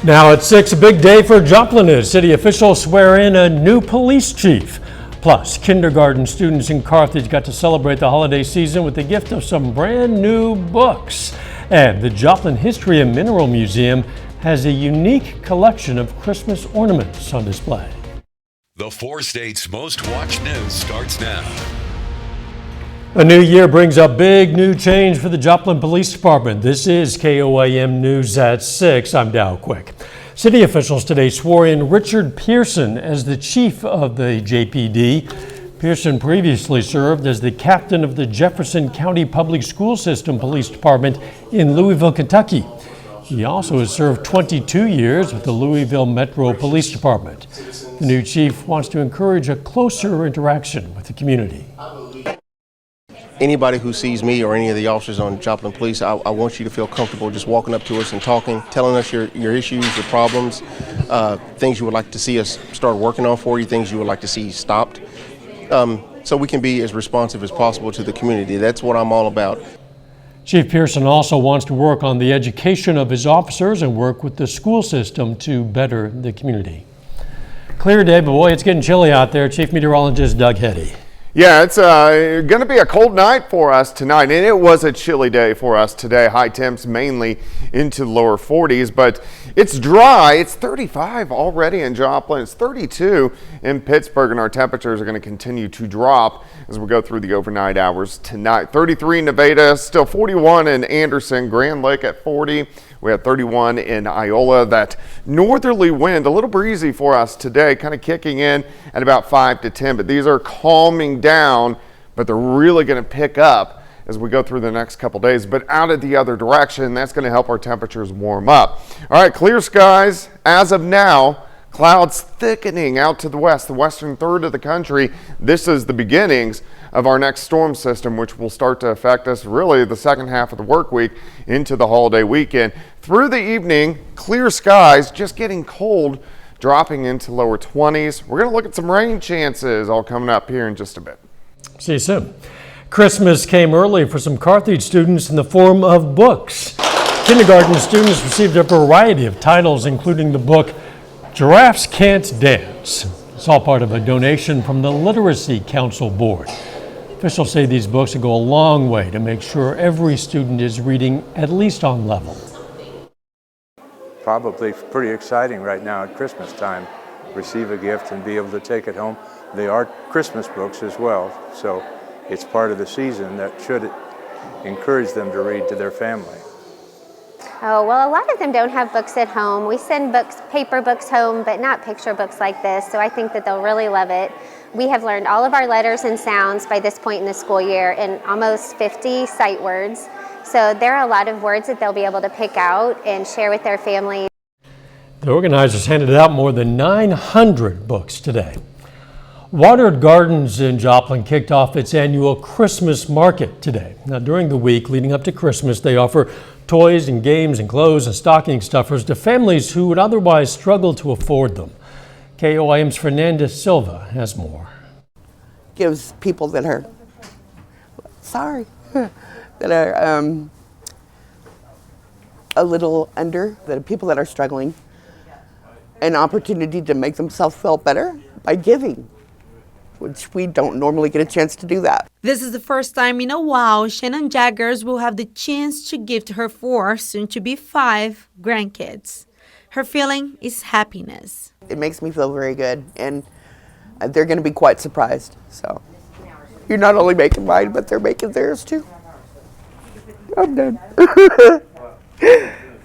Now at 6, a big day for Joplin as city officials swear in a new police chief. Plus, kindergarten students in Carthage got to celebrate the holiday season with the gift of some brand new books. And the Joplin History and Mineral Museum has a unique collection of Christmas ornaments on display. The 4 states' most watched news starts now. A new year brings a big new change for the Joplin Police Department. This is KOAM News at 6. I'm Dow Quick. City officials today swore in Richard Pearson as the chief of the JPD. Pearson previously served as the captain of the Jefferson County Public School System Police Department in Louisville, Kentucky. He also has served 22 years with the Louisville Metro Police Department. The new chief wants to encourage a closer interaction with the community. Anybody who sees me or any of the officers on Joplin Police, I want you to feel comfortable just walking up to us and talking, telling us your issues, your problems, things you would like to see us start working on for you, things you would like to see stopped, so we can be as responsive as possible to the community. That's what I'm all about. Chief Pearson also wants to work on the education of his officers and work with the school system to better the community. Clear day, but boy, it's getting chilly out there. Chief Meteorologist Doug Heddy. Yeah, it's going to be a cold night for us tonight, and it was a chilly day for us today. High temps mainly into the lower 40s, but it's dry. It's 35 already in Joplin. It's 32 in Pittsburgh, and our temperatures are going to continue to drop as we go through the overnight hours tonight. 33 in Nevada, still 41 in Anderson, Grand Lake at 40. We have 31 in Iola. That northerly wind, a little breezy for us today, kind of kicking in at about 5 to 10, but these are calming down, but they're really going to pick up as we go through the next couple days, but out of the other direction. That's going to help our temperatures warm up. All right, clear skies as of now. Clouds thickening out to the west, the western third of the country. This is the beginnings of our next storm system, which will start to affect us really the second half of the work week into the holiday weekend. Through the evening, clear skies, just getting cold, dropping into lower 20s. We're going to look at some rain chances all coming up here in just a bit. See you soon. Christmas came early for some Carthage students in the form of books. Kindergarten students received a variety of titles, including the book Giraffes Can't Dance. It's all part of a donation from the Literacy Council Board. Officials say these books will go a long way to make sure every student is reading at least on level. Probably pretty exciting right now at Christmas time. Receive a gift and be able to take it home. They are Christmas books as well, so it's part of the season that should encourage them to read to their family. Oh, well, a lot of them don't have books at home. We send books, paper books home, but not picture books like this, so I think that they'll really love it. We have learned all of our letters and sounds by this point in the school year and almost 50 sight words. So there are a lot of words that they'll be able to pick out and share with their families. The organizers handed out more than 900 books today. Watered Gardens in Joplin kicked off its annual Christmas market today. Now, during the week leading up to Christmas, they offer toys and games and clothes and stocking stuffers to families who would otherwise struggle to afford them. KOAM's Fernanda Silva has more. Gives people that are, that are a little under, that are people that are struggling, an opportunity to make themselves feel better by giving, which we don't normally get a chance to do that. This is the first time in a while Shannon Jaggers will have the chance to give to her 4, soon to be 5, grandkids. Her feeling is happiness. It makes me feel very good, and they're going to be quite surprised. So you're not only making mine, but they're making theirs too. I'm done.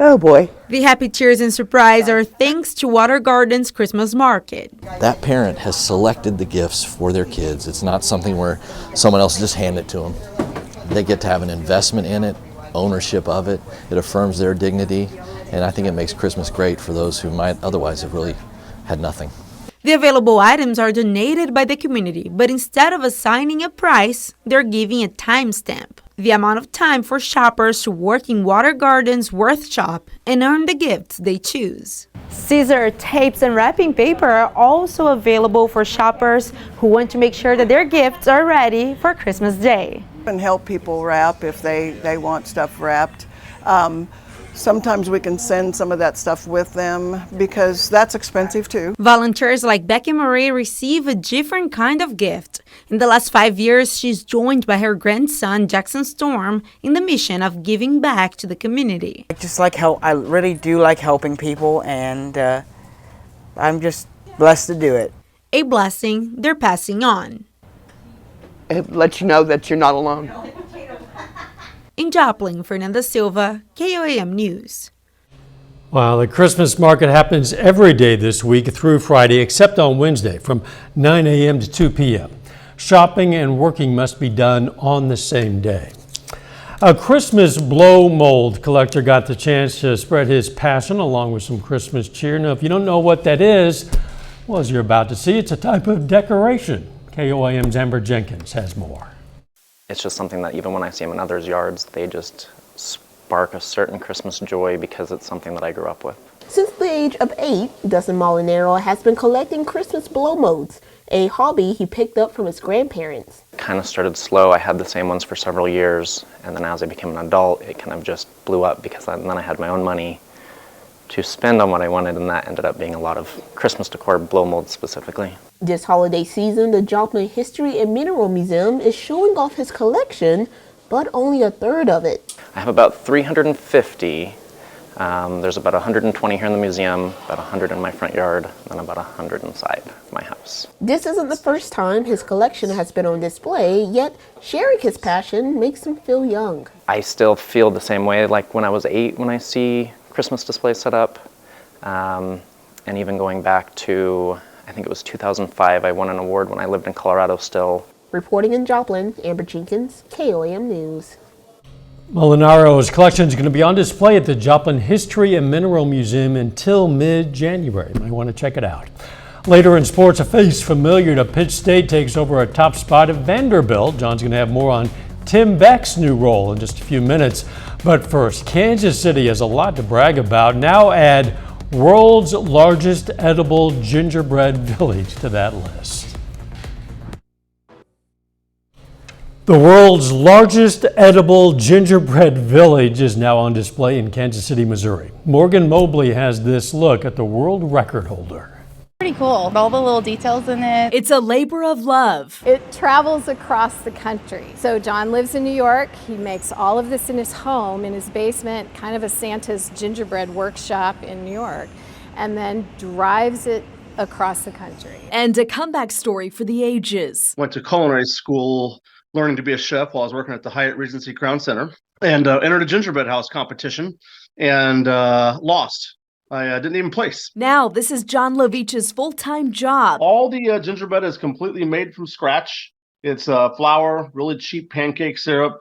Oh boy. The happy cheers and surprise are thanks to Water Gardens Christmas Market. That parent has selected the gifts for their kids. It's not something where someone else just handed it to them. They get to have an investment in it, ownership of it. It affirms their dignity, and I think it makes Christmas great for those who might otherwise have really had nothing. The available items are donated by the community, but instead of assigning a price, they're giving a timestamp. The amount of time for shoppers to work in Water Gardens workshop and earn the gifts they choose. Scissor, tapes, and wrapping paper are also available for shoppers who want to make sure that their gifts are ready for Christmas Day. And help people wrap if they want stuff wrapped. Sometimes we can send some of that stuff with them because that's expensive too. Volunteers like Becky Marie receive a different kind of gift. In the last 5 years, she's joined by her grandson, Jackson Storm, in the mission of giving back to the community. I really do like helping people, and I'm just blessed to do it. A blessing they're passing on. It lets you know that you're not alone. In Joplin, Fernanda Silva, KOAM News. Well, the Christmas market happens every day this week through Friday, except on Wednesday from 9 a.m. to 2 p.m. Shopping and working must be done on the same day. A Christmas blow mold collector got the chance to spread his passion along with some Christmas cheer. Now, if you don't know what that is, well, as you're about to see, it's a type of decoration. KOAM's Amber Jenkins has more. It's just something that even when I see them in others' yards, they just spark a certain Christmas joy because it's something that I grew up with. Since the age of 8, Dustin Molinaro has been collecting Christmas blow molds, a hobby he picked up from his grandparents. Kind of started slow. I had the same ones for several years, and then as I became an adult, it kind of just blew up because then I had my own money to spend on what I wanted, and that ended up being a lot of Christmas decor blow molds specifically. This holiday season, the Joplin History and Mineral Museum is showing off his collection, but only a third of it. I have about 350. There's about 120 here in the museum, about 100 in my front yard, and about 100 inside my house. This isn't the first time his collection has been on display, yet sharing his passion makes him feel young. I still feel the same way like when I was 8 when I see Christmas displays set up, and even going back to, I think it was 2005, I won an award when I lived in Colorado still. Reporting in Joplin, Amber Jenkins, KOAM News. Molinaro's collection is going to be on display at the Joplin History and Mineral Museum until mid-January. You might want to check it out. Later in sports, a face familiar to Pitt State takes over a top spot at Vanderbilt. John's going to have more on Tim Beck's new role in just a few minutes. But first, Kansas City has a lot to brag about. Now add world's largest edible gingerbread village to that list. The world's largest edible gingerbread village is now on display in Kansas City, Missouri. Morgan Mobley has this look at the world record holder. Pretty cool. All the little details in it. It's a labor of love. It travels across the country. So John lives in New York. He makes all of this in his home, in his basement, kind of a Santa's gingerbread workshop in New York, and then drives it across the country. And a comeback story for the ages. Went to culinary school, learning to be a chef while I was working at the Hyatt Regency Crown Center, and entered a gingerbread house competition and lost. I didn't even place. Now, this is John Lovich's full-time job. All the gingerbread is completely made from scratch. It's flour, really cheap pancake syrup,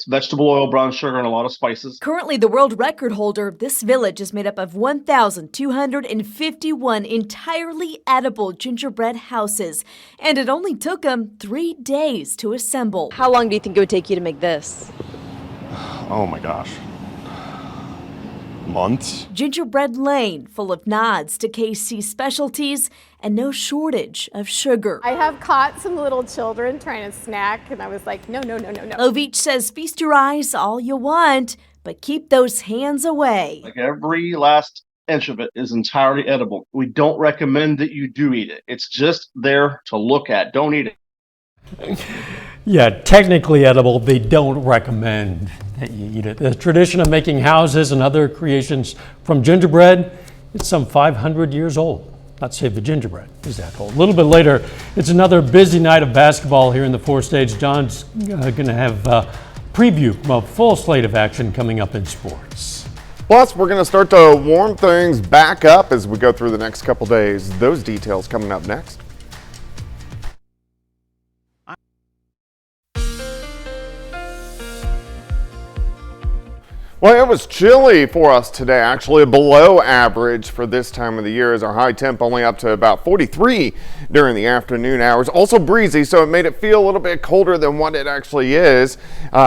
vegetable oil, brown sugar, and a lot of spices. Currently the world record holder, this village is made up of 1,251 entirely edible gingerbread houses, and it only took them 3 days to assemble. How long do you think it would take you to make this? Oh my gosh. Months. Gingerbread Lane, full of nods to KC specialties and no shortage of sugar. I have caught some little children trying to snack, and I was like, no. Lovich says feast your eyes all you want, but keep those hands away. Like every last inch of it is entirely edible. We don't recommend that you do eat it. It's just there to look at. Don't eat it. Yeah, technically edible, they don't recommend that you eat it. The tradition of making houses and other creations from gingerbread, it's some 500 years old. Not to say the gingerbread is that old. A little bit later, it's another busy night of basketball here in the 4 States. John's going to have a preview of a full slate of action coming up in sports. Plus, we're going to start to warm things back up as we go through the next couple days. Those details coming up next. Well, it was chilly for us today, actually below average for this time of the year, as our high temp only up to about 43 during the afternoon hours. Also breezy, so it made it feel a little bit colder than what it actually is,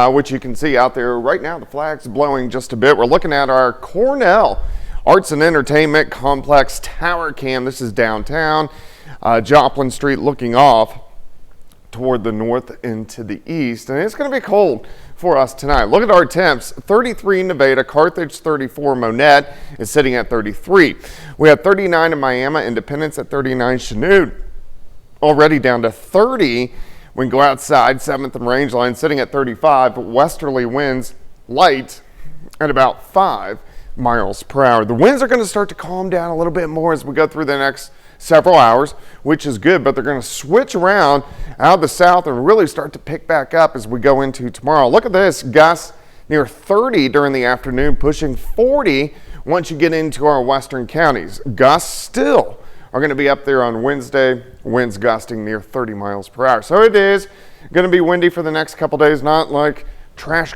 which you can see out there right now. The flag's blowing just a bit. We're looking at our Cornell Arts and Entertainment Complex Tower Cam. This is downtown, Joplin Street looking off toward the north and to the east, and it's going to be cold for us tonight. Look at our temps. 33 in Nevada, Carthage 34, Monette is sitting at 33. We have 39 in Miami, Independence at 39, Chanute already down to 30. We can go outside, 7th and Rangeline sitting at 35, but westerly winds light at about 5 miles per hour. The winds are going to start to calm down a little bit more as we go through the next several hours, which is good, but they're going to switch around out of the south and really start to pick back up as we go into tomorrow. Look at this, gusts near 30 during the afternoon, pushing 40 once you get into our western counties. Gusts still are going to be up there on Wednesday, winds gusting near 30 miles per hour. So it is going to be windy for the next couple days, not like trash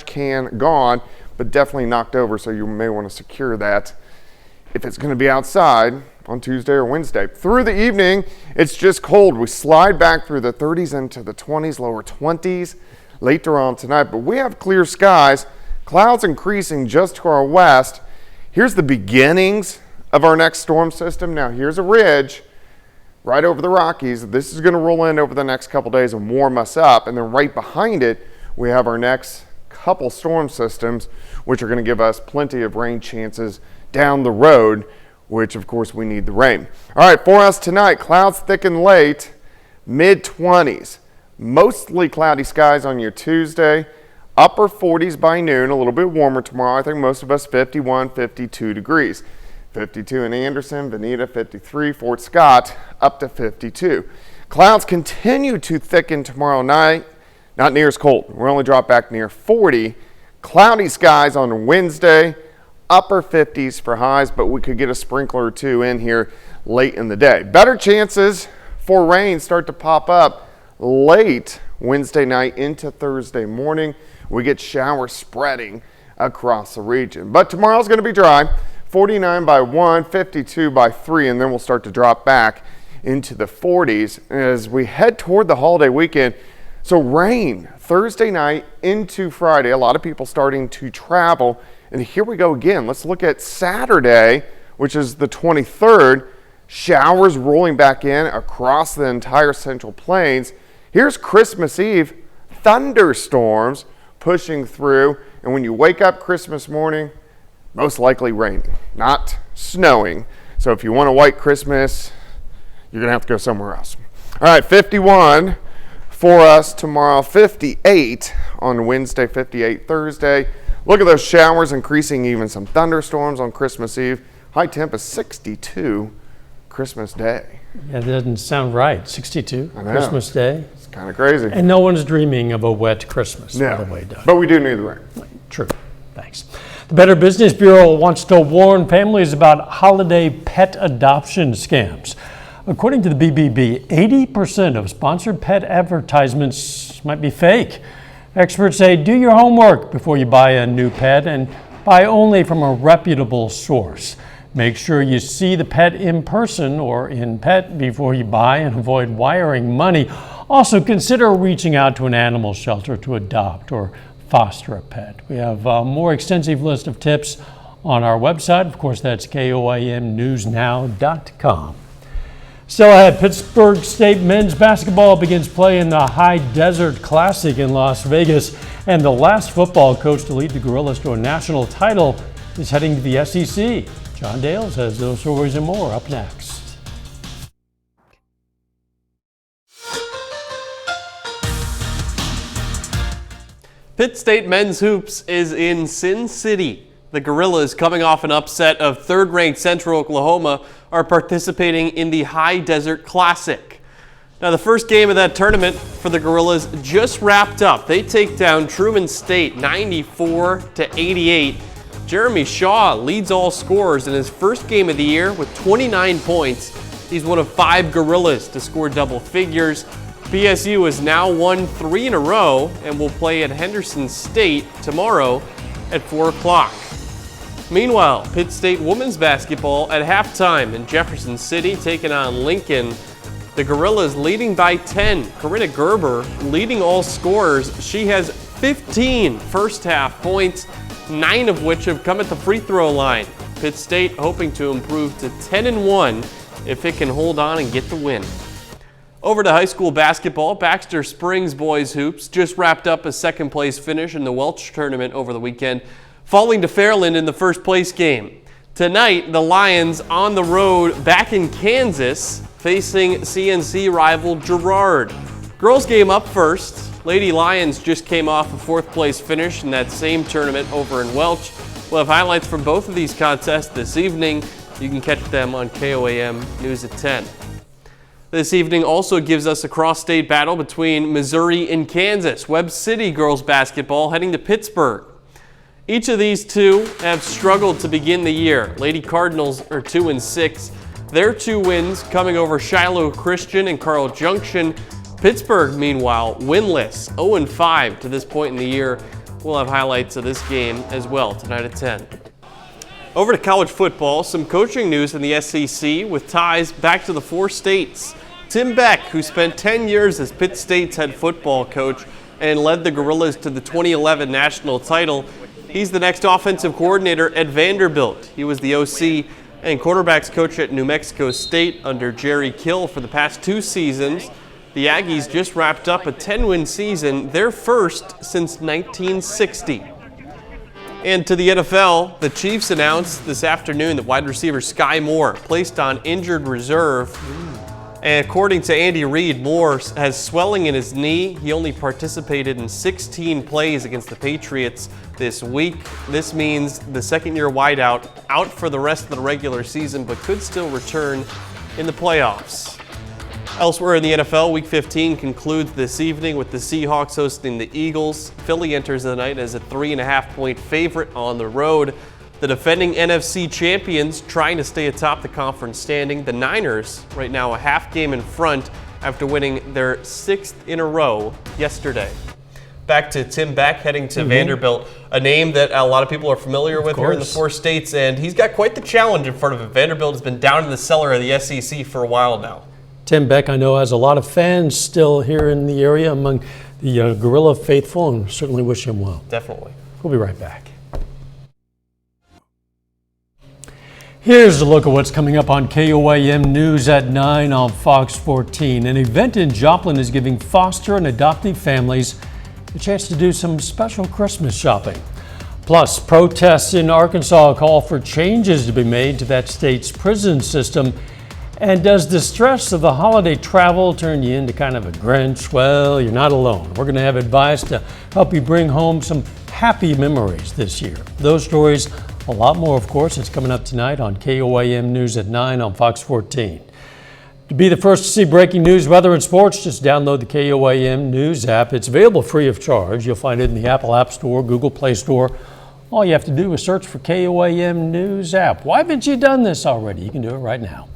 can gone, but definitely knocked over, so you may want to secure that if it's going to be outside on Tuesday or Wednesday. Through the evening, it's just cold. We slide back through the 30s into the 20s, lower 20s later on tonight, but we have clear skies, clouds increasing just to our west. Here's the beginnings of our next storm system. Now here's a ridge right over the Rockies. This is going to roll in over the next couple days and warm us up, and then right behind it we have our next couple storm systems, which are going to give us plenty of rain chances down the road, which of course we need the rain. All right, for us tonight, clouds thicken late, mid-20s. Mostly cloudy skies on your Tuesday, upper 40s by noon, a little bit warmer tomorrow. I think most of us 51, 52 degrees. 52 in Anderson, Veneta 53, Fort Scott up to 52. Clouds continue to thicken tomorrow night, not near as cold. We'll only drop back near 40. Cloudy skies on Wednesday, upper 50s for highs, but we could get a sprinkler or two in here late in the day. Better chances for rain start to pop up late Wednesday night into Thursday morning. We get showers spreading across the region. But tomorrow's going to be dry, 49 by 1, 52 by 3, and then we'll start to drop back into the 40s as we head toward the holiday weekend. So rain Thursday night into Friday, a lot of people starting to travel. And here we go again. Let's look at Saturday, which is the 23rd. Showers rolling back in across the entire Central Plains. Here's Christmas Eve, thunderstorms pushing through. And when you wake up Christmas morning, most likely raining, not snowing. So if you want a white Christmas, you're going to have to go somewhere else. All right, 51 for us tomorrow, 58 on Wednesday, 58 Thursday. Look at those showers increasing, even some thunderstorms on Christmas Eve. High temp is 62 Christmas Day. Yeah, that doesn't sound right. 62 Christmas Day. It's kind of crazy. And no one's dreaming of a wet Christmas, by the way, Doug. But we do need the rain. True. Thanks. The Better Business Bureau wants to warn families about holiday pet adoption scams. According to the BBB, 80% of sponsored pet advertisements might be fake. Experts say do your homework before you buy a new pet and buy only from a reputable source. Make sure you see the pet in person or in pet before you buy and avoid wiring money. Also, consider reaching out to an animal shelter to adopt or foster a pet. We have a more extensive list of tips on our website. Of course, that's KOAMnewsnow.com. Still ahead, Pittsburgh State men's basketball begins play in the High Desert Classic in Las Vegas, and the last football coach to lead the Gorillas to a national title is heading to the SEC. John Dales has those stories and more up next. Pitt State men's hoops is in Sin City. The Gorillas, coming off an upset of third-ranked Central Oklahoma, are participating in the High Desert Classic. Now, the first game of that tournament for the Gorillas just wrapped up. They take down Truman State 94-88. Jeremy Shaw leads all scorers in his first game of the year with 29 points. He's one of 5 Gorillas to score double figures. PSU has now won 3 in a row and will play at Henderson State tomorrow at 4 o'clock. Meanwhile, Pitt State women's basketball at halftime in Jefferson City taking on Lincoln. The Gorillas leading by 10. Corinna Gerber leading all scorers. She has 15 first half points, 9 of which have come at the free throw line. Pitt State hoping to improve to 10-1 if it can hold on and get the win. Over to high school basketball, Baxter Springs boys hoops just wrapped up a second place finish in the Welch tournament over the weekend, falling to Fairland in the first place game. Tonight, the Lions on the road back in Kansas, facing CNC rival Girard. Girls game up first. Lady Lions just came off a fourth place finish in that same tournament over in Welch. We'll have highlights from both of these contests this evening. You can catch them on KOAM News at 10. This evening also gives us a cross-state battle between Missouri and Kansas. Webb City girls basketball heading to Pittsburgh. Each of these two have struggled to begin the year. Lady Cardinals are 2-6. Their 2 wins coming over Shiloh Christian and Carl Junction. Pittsburgh, meanwhile, winless, 0-5 to this point in the year. We'll have highlights of this game as well tonight at 10. Over to college football, some coaching news in the SEC with ties back to the 4 states. Tim Beck, who spent 10 years as Pitt State's head football coach and led the Gorillas to the 2011 national title, he's the next offensive coordinator at Vanderbilt. He was the OC and quarterbacks coach at New Mexico State under Jerry Kill for the past 2 seasons. The Aggies just wrapped up a 10-win season, their first since 1960. And to the NFL, the Chiefs announced this afternoon that wide receiver Sky Moore placed on injured reserve. And according to Andy Reid, Moore has swelling in his knee. He only participated in 16 plays against the Patriots this week. This means the second-year wideout out for the rest of the regular season, but could still return in the playoffs. Elsewhere in the NFL, Week 15 concludes this evening with the Seahawks hosting the Eagles. Philly enters the night as a 3.5-point favorite on the road. The defending NFC champions trying to stay atop the conference standing. The Niners right now a half game in front after winning their 6th in a row yesterday. Back to Tim Beck heading to Vanderbilt, a name that a lot of people are familiar with here in the 4 states, and he's got quite the challenge in front of him. Vanderbilt has been down in the cellar of the SEC for a while now. Tim Beck, I know, has a lot of fans still here in the area among the Gorilla faithful, and certainly wish him well. Definitely. We'll be right back. Here's a look at what's coming up on KOAM News at 9 on Fox 14. An event in Joplin is giving foster and adoptive families a chance to do some special Christmas shopping. Plus, protests in Arkansas call for changes to be made to that state's prison system. And does the stress of the holiday travel turn you into kind of a Grinch? Well, you're not alone. We're going to have advice to help you bring home some happy memories this year. Those stories, a lot more, of course, it's coming up tonight on KOAM News at 9 on Fox 14. To be the first to see breaking news, weather, and sports, just download the KOAM News app. It's available free of charge. You'll find it in the Apple App Store, Google Play Store. All you have to do is search for KOAM News app. Why haven't you done this already? You can do it right now.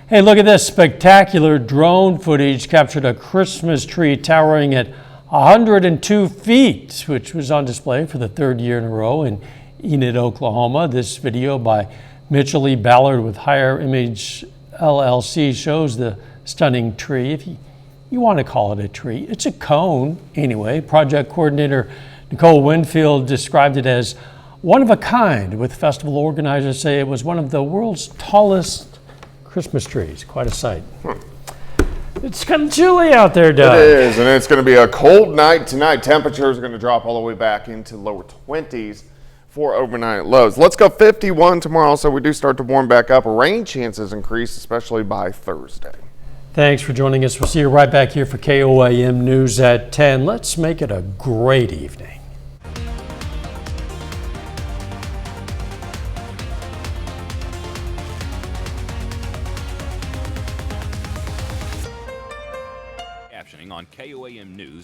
Hey, look at this spectacular drone footage captured a Christmas tree towering at 102 feet, which was on display for the 3rd year in a row in Enid, Oklahoma. This video by Mitchell E. Ballard with Higher Image LLC shows the stunning tree. If you want to call it a tree, it's a cone anyway. Project coordinator Nicole Winfield described it as one of a kind, with festival organizers say it was one of the world's tallest Christmas trees. Quite a sight. It's kind of chilly out there, Doug. It is, and it's going to be a cold night tonight. Temperatures are going to drop all the way back into lower 20s for overnight lows. Let's go 51 tomorrow, so we do start to warm back up. Rain chances increase, especially by Thursday. Thanks for joining us. We'll see you right back here for KOAM News at 10. Let's make it a great evening. On KOAM News.